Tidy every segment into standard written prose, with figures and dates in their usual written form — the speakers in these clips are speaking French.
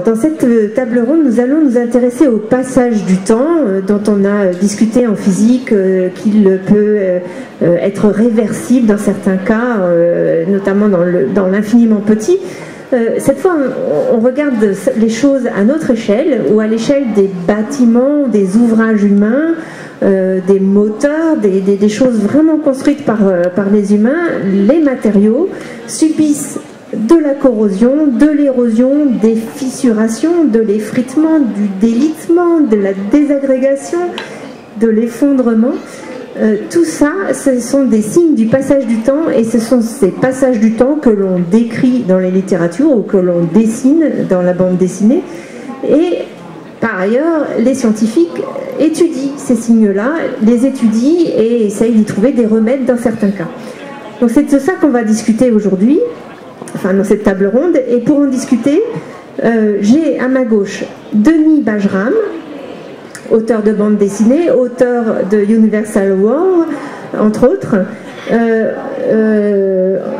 dans cette table ronde, nous allons nous intéresser au passage du temps, dont on a discuté en physique qu'il peut être réversible dans certains cas, notamment dans l'infiniment petit. Cette fois, on regarde les choses à notre échelle, ou à l'échelle des bâtiments, des ouvrages humains, des moteurs, des choses vraiment construites par les humains. Les matériaux subissent de la corrosion, de l'érosion, des fissurations, de l'effritement, du délitement, de la désagrégation, de l'effondrement. Tout ça, ce sont des signes du passage du temps, et ce sont ces passages du temps que l'on décrit dans les littératures ou que l'on dessine dans la bande dessinée. Et par ailleurs, les scientifiques étudient ces signes-là, les étudient et essayent d'y trouver des remèdes dans certains cas. Donc c'est de ça qu'on va discuter aujourd'hui, enfin dans cette table ronde. Et pour en discuter, j'ai à ma gauche Denis Bajram, auteur de bande dessinée, auteur de Universal War, entre autres.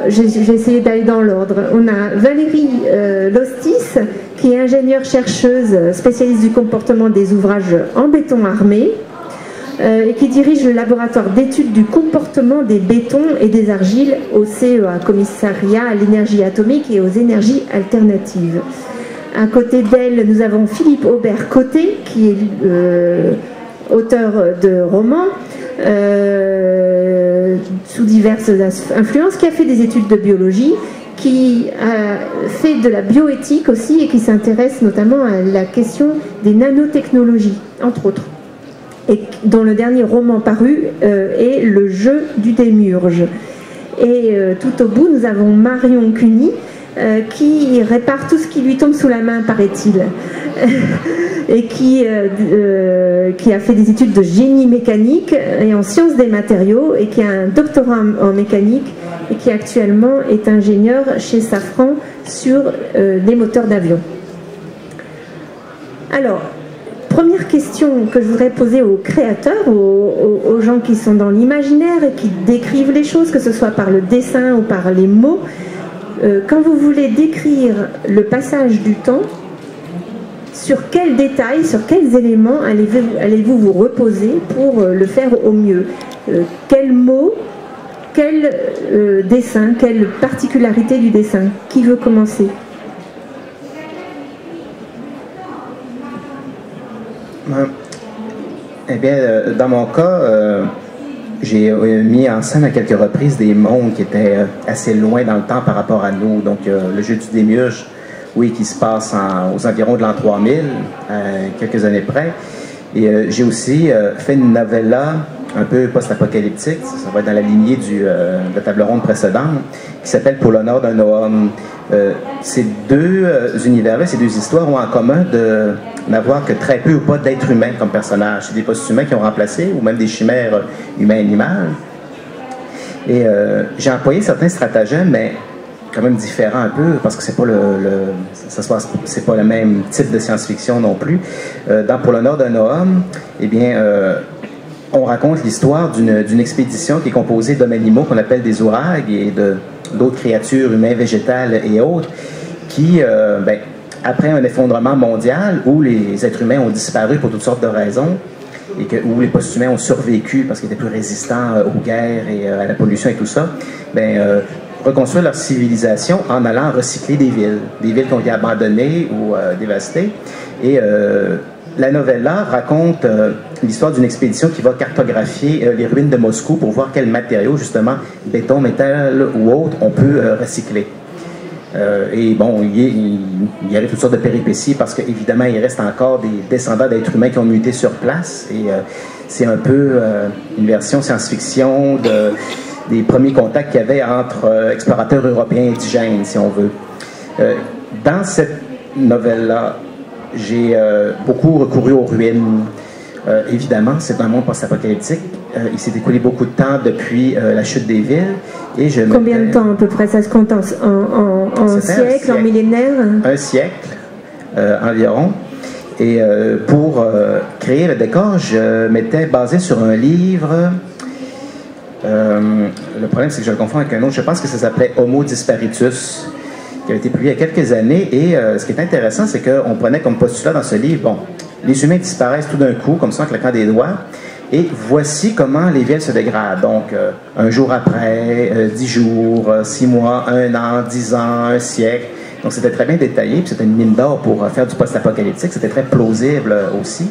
J'ai essayé d'aller dans l'ordre. On a Valérie Lostis, qui est ingénieure-chercheuse spécialiste du comportement des ouvrages en béton armé, et qui dirige le laboratoire d'études du comportement des bétons et des argiles au CEA, Commissariat à l'énergie atomique et aux énergies alternatives. À côté d'elle, nous avons Philippe Aubert-Côté, qui est auteur de romans sous diverses influences, qui a fait des études de biologie, qui a fait de la bioéthique aussi, et qui s'intéresse notamment à la question des nanotechnologies, entre autres, et dont le dernier roman paru est Le jeu du démiurge. Et tout au bout, nous avons Marion Cuny, qui répare tout ce qui lui tombe sous la main, paraît-il, et qui a fait des études de génie mécanique et en sciences des matériaux, et qui a un doctorat en mécanique, et qui actuellement est ingénieur chez Safran sur des moteurs d'avion. Alors, première question que je voudrais poser aux créateurs, aux gens qui sont dans l'imaginaire et qui décrivent les choses, que ce soit par le dessin ou par les mots. Quand vous voulez décrire le passage du temps, sur quels détails, sur quels éléments allez-vous vous reposer pour le faire au mieux? Quels mots, quel dessin, quelle particularité du dessin? Qui veut commencer? Eh bien, dans mon cas, j'ai mis en scène à quelques reprises des mondes qui étaient assez loin dans le temps par rapport à nous. Donc, le jeu du démiurge, oui, qui se passe aux environs de l'an 3000, quelques années près. Et j'ai aussi fait une novella un peu post-apocalyptique, ça va être dans la lignée de la table ronde précédente, qui s'appelle Pour l'honneur d'un homme. Ces deux univers-là, ces deux histoires ont en commun de n'avoir que très peu ou pas d'êtres humains comme personnages. C'est des post-humains qui ont remplacé, ou même des chimères humains-animales. Et j'ai employé certains stratagèmes, mais quand même différents un peu, parce que c'est pas c'est pas le même type de science-fiction non plus. Dans Pour l'honneur d'un homme, eh bien, on raconte l'histoire d'une expédition qui est composée d'hommes animaux qu'on appelle des ourags et d'autres créatures humaines, végétales et autres, qui, après un effondrement mondial où les êtres humains ont disparu pour toutes sortes de raisons, et où les post-humains ont survécu parce qu'ils étaient plus résistants aux guerres et à la pollution et tout ça, reconstruire leur civilisation en allant recycler des villes qui ont été abandonnées ou dévastées. Et la novella raconte l'histoire d'une expédition qui va cartographier les ruines de Moscou pour voir quels matériaux, justement, béton, métal ou autres, on peut recycler. Et bon, il y avait toutes sortes de péripéties parce qu'évidemment, il reste encore des descendants d'êtres humains qui ont muté sur place. Et c'est un peu une version science-fiction des premiers contacts qu'il y avait entre explorateurs européens et indigènes, si on veut. Dans cette novelle-là, j'ai beaucoup recouru aux ruines. Évidemment, c'est un monde post-apocalyptique. Il s'est écoulé beaucoup de temps depuis la chute des villes. Et combien de temps à peu près? Ça se compte en siècles, en millénaires? Un siècle environ. Et pour créer le décor, je m'étais basé sur un livre. Le problème, c'est que je le confonds avec un autre. Je pense que ça s'appelait Homo Disparitus, qui avait été publié il y a quelques années. Et ce qui est intéressant, c'est qu'on prenait comme postulat dans ce livre, bon, les humains disparaissent tout d'un coup, comme ça, en claquant des doigts. Et voici comment les villes se dégradent. Donc, un jour après, 10 jours, 6 mois, 1 an, 10 ans, un siècle. Donc, c'était très bien détaillé, puis c'était une mine d'or pour faire du post-apocalyptique. C'était très plausible aussi.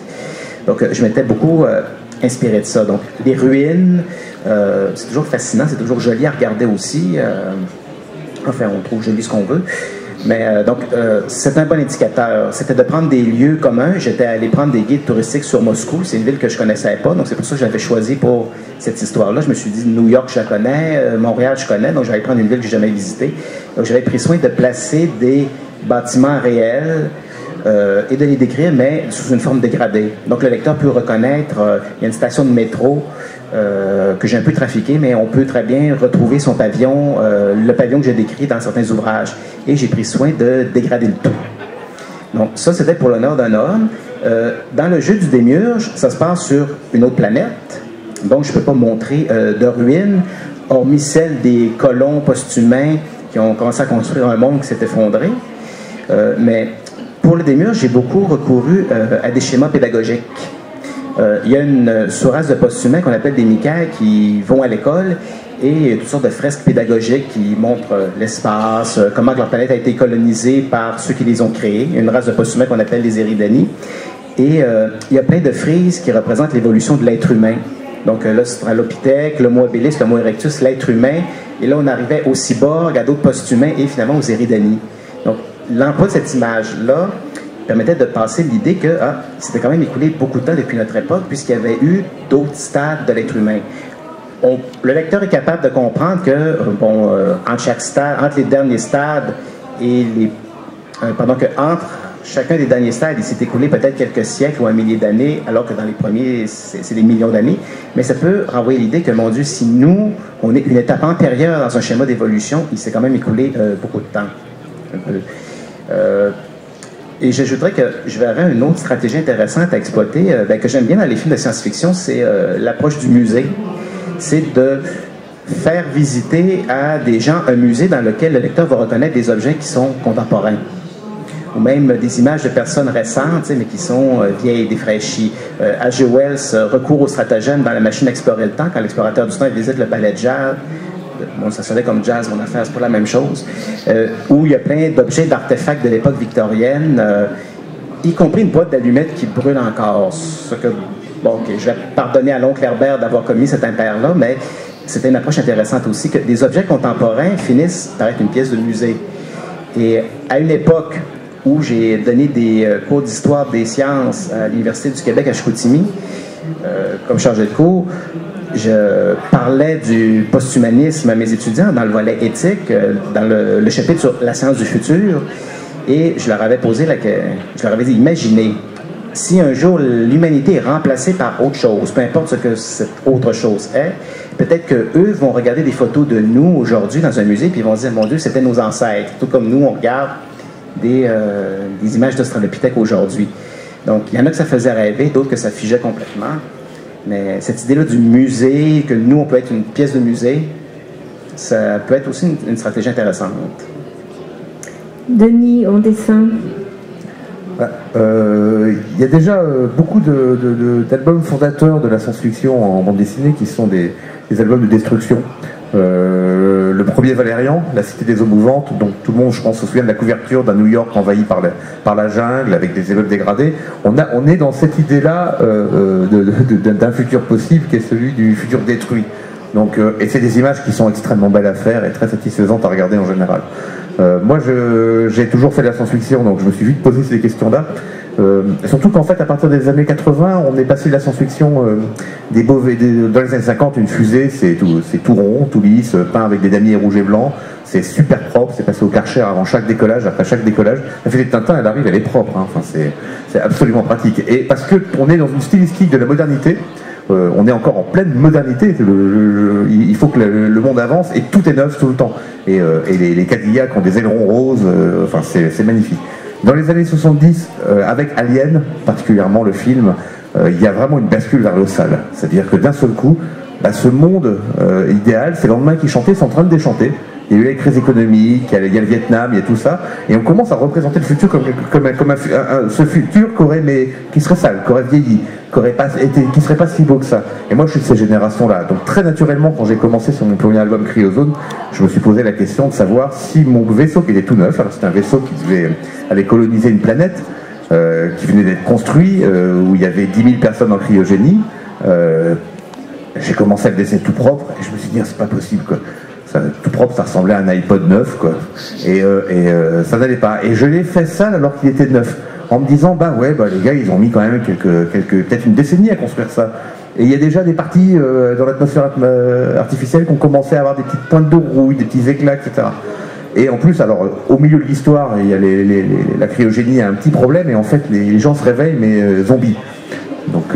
Donc, je m'étais beaucoup inspiré de ça. Donc, les ruines, c'est toujours fascinant, c'est toujours joli à regarder aussi. Enfin, on trouve joli ce qu'on veut. Mais donc, c'est un bon indicateur. C'était de prendre des lieux communs. J'étais allé prendre des guides touristiques sur Moscou. C'est une ville que je ne connaissais pas. Donc, c'est pour ça que j'avais choisi pour cette histoire-là. Je me suis dit, New York, je la connais. Montréal, je connais. Donc, j'allais prendre une ville que je n'ai jamais visitée. Donc, j'avais pris soin de placer des bâtiments réels et de les décrire, mais sous une forme dégradée. Donc, le lecteur peut reconnaître, il y a une station de métro que j'ai un peu trafiqué, mais on peut très bien retrouver son pavillon, le pavillon que j'ai décrit dans certains ouvrages. Et j'ai pris soin de dégrader le tout. Donc ça, c'était pour l'honneur d'un homme. Dans le jeu du Démiurge, ça se passe sur une autre planète, donc je ne peux pas montrer de ruines, hormis celle des colons post-humains qui ont commencé à construire un monde qui s'est effondré. Mais pour le Démiurge, j'ai beaucoup recouru à des schémas pédagogiques. Il y a une sous-race de post-humains qu'on appelle des Micae qui vont à l'école et il y a toutes sortes de fresques pédagogiques qui montrent l'espace, comment leur planète a été colonisée par ceux qui les ont créés. Il y a une race de post-humains qu'on appelle les Eridani. Et il y a plein de frises qui représentent l'évolution de l'être humain. Donc l'Australopithèque, l'Homo habilis, l'Homo erectus, l'être humain. Et là, on arrivait aux cyborgs, à d'autres post-humains et finalement aux Eridani. Donc l'emploi de cette image-là permettait de passer l'idée que c'était quand même écoulé beaucoup de temps depuis notre époque, puisqu'il y avait eu d'autres stades de l'être humain. Le lecteur est capable de comprendre que, entre chaque stade, entre les derniers stades et entre chacun des derniers stades, il s'est écoulé peut-être quelques siècles ou un millier d'années, alors que dans les premiers, c'est des millions d'années. Mais ça peut renvoyer l'idée que, mon Dieu, si nous, on est une étape antérieure dans un schéma d'évolution, il s'est quand même écoulé beaucoup de temps. Un peu. Et j'ajouterais que je verrais une autre stratégie intéressante à exploiter, que j'aime bien dans les films de science-fiction, c'est l'approche du musée. C'est de faire visiter à des gens un musée dans lequel le lecteur va reconnaître des objets qui sont contemporains. Ou même des images de personnes récentes, mais qui sont vieilles, défraîchies. H.G. Wells recourt au stratagème dans La Machine à explorer le temps, quand l'explorateur du temps visite le palais de jazz. Bon, ça sonnait comme jazz, mon affaire, c'est pas la même chose. Où il y a plein d'objets, d'artefacts de l'époque victorienne, y compris une boîte d'allumettes qui brûle encore. Ce que, je vais pardonner à l'oncle Herbert d'avoir commis cet impair-là, mais c'était une approche intéressante aussi, que des objets contemporains finissent par être une pièce de musée. Et à une époque où j'ai donné des cours d'histoire des sciences à l'Université du Québec à Chicoutimi, comme chargé de cours, je parlais du post-humanisme à mes étudiants dans le volet éthique, dans le chapitre sur la science du futur, et je leur avais dit, imaginez, si un jour l'humanité est remplacée par autre chose, peu importe ce que cette autre chose est, peut-être qu'eux vont regarder des photos de nous aujourd'hui dans un musée, puis ils vont se dire, mon Dieu, c'était nos ancêtres, tout comme nous, on regarde des images d'Australopithèque aujourd'hui. Donc, il y en a que ça faisait rêver, d'autres que ça figeait complètement. Mais cette idée-là du musée, que nous, on peut être une pièce de musée, ça peut être aussi une stratégie intéressante. Denis, en dessin. Il y a déjà beaucoup d'albums fondateurs de la science-fiction en bande dessinée qui sont des albums de destruction. Le premier Valérian, La Cité des eaux mouvantes, donc tout le monde, je pense, se souvient de la couverture d'un New York envahi par la jungle avec des immeubles dégradés. On est dans cette idée-là d'un futur possible qui est celui du futur détruit. Donc, et c'est des images qui sont extrêmement belles à faire et très satisfaisantes à regarder en général. Moi, j'ai toujours fait de la science-fiction, donc je me suis vite posé ces questions-là. Surtout qu'en fait, à partir des années 80, on est passé de la science-fiction dans les années 50, une fusée, c'est tout rond, tout lisse, peint avec des damiers rouges et blancs, c'est super propre, c'est passé au Karcher avant chaque décollage, après chaque décollage. La fusée de Tintin, elle arrive, elle est propre, hein. Enfin, c'est absolument pratique. Et parce qu'on est dans une stylistique de la modernité, on est encore en pleine modernité, il faut que le monde avance et tout est neuf tout le temps. Et les Cadillacs ont des ailerons roses, enfin c'est magnifique. Dans les années 70, avec Alien, particulièrement le film, il y a vraiment une bascule vers le sale. C'est-à-dire que d'un seul coup, ce monde idéal, ces lendemains qui chantaient sont en train de déchanter. il y a eu la crise économique, il y a le Vietnam, il y a tout ça, et on commence à représenter le futur comme ce futur qui serait sale, qui aurait vieilli, qui serait pas si beau que ça. Et moi je suis de ces générations-là, donc très naturellement quand j'ai commencé sur mon premier album Cryozone, je me suis posé la question de savoir si mon vaisseau qui était tout neuf, alors c'était un vaisseau qui devait aller coloniser une planète, qui venait d'être construit, où il y avait 10 000 personnes en cryogénie, j'ai commencé à le dessiner tout propre, et je me suis dit, c'est pas possible quoi. Ça, tout propre, ça ressemblait à un iPod neuf, quoi. Et ça n'allait pas. Et je l'ai fait sale alors qu'il était neuf, en me disant, les gars, ils ont mis quand même peut-être une décennie à construire ça. Et il y a déjà des parties dans l'atmosphère artificielle qui ont commencé à avoir des petites pointes de rouille, des petits éclats, etc. Et en plus, alors, au milieu de l'histoire, il y a la cryogénie a un petit problème, et en fait, les gens se réveillent, mais zombies. Donc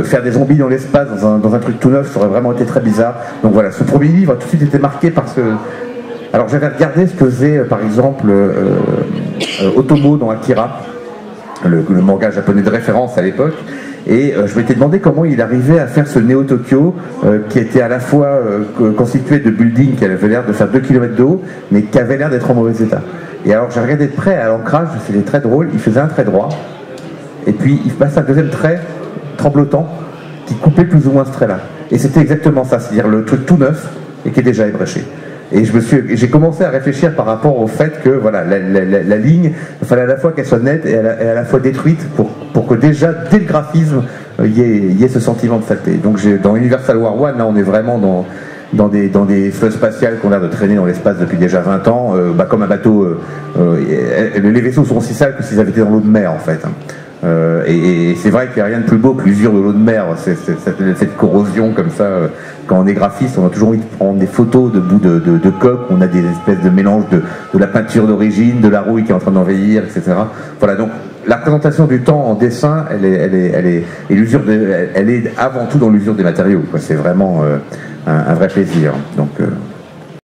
faire des zombies dans l'espace, dans un truc tout neuf, ça aurait vraiment été très bizarre. Donc voilà, ce premier livre a tout de suite été marqué par ce... Alors j'avais regardé ce que faisait par exemple Otomo dans Akira, le manga japonais de référence à l'époque, et je m'étais demandé comment il arrivait à faire ce Neo-Tokyo qui était à la fois constitué de buildings qui avaient l'air de faire 2 km de haut, mais qui avait l'air d'être en mauvais état. Et alors j'ai regardé de près à l'ancrage, c'était très drôle, il faisait un trait droit, et puis il passe un deuxième trait tremblotant qui coupait plus ou moins ce trait-là. Et c'était exactement ça, c'est-à-dire le truc tout neuf et qui est déjà ébréché. Et j'ai commencé à réfléchir par rapport au fait que voilà, la ligne, il fallait à la fois qu'elle soit nette et à la fois détruite pour que déjà, dès le graphisme, il y ait ce sentiment de saleté. Donc dans Universal War 1, là on est vraiment dans des fleuves spatiales qui ont l'air de traîner dans l'espace depuis déjà 20 ans, comme un bateau. Les vaisseaux sont aussi sales que s'ils avaient été dans l'eau de mer en fait. Et c'est vrai qu'il n'y a rien de plus beau que l'usure de l'eau de mer, cette corrosion comme ça. Quand on est graphiste, on a toujours envie de prendre des photos de bouts de coque, on a des espèces de mélange de la peinture d'origine, de la rouille qui est en train d'envahir, etc. Voilà, donc la représentation du temps en dessin, elle est avant tout dans l'usure des matériaux. C'est vraiment un vrai plaisir. Donc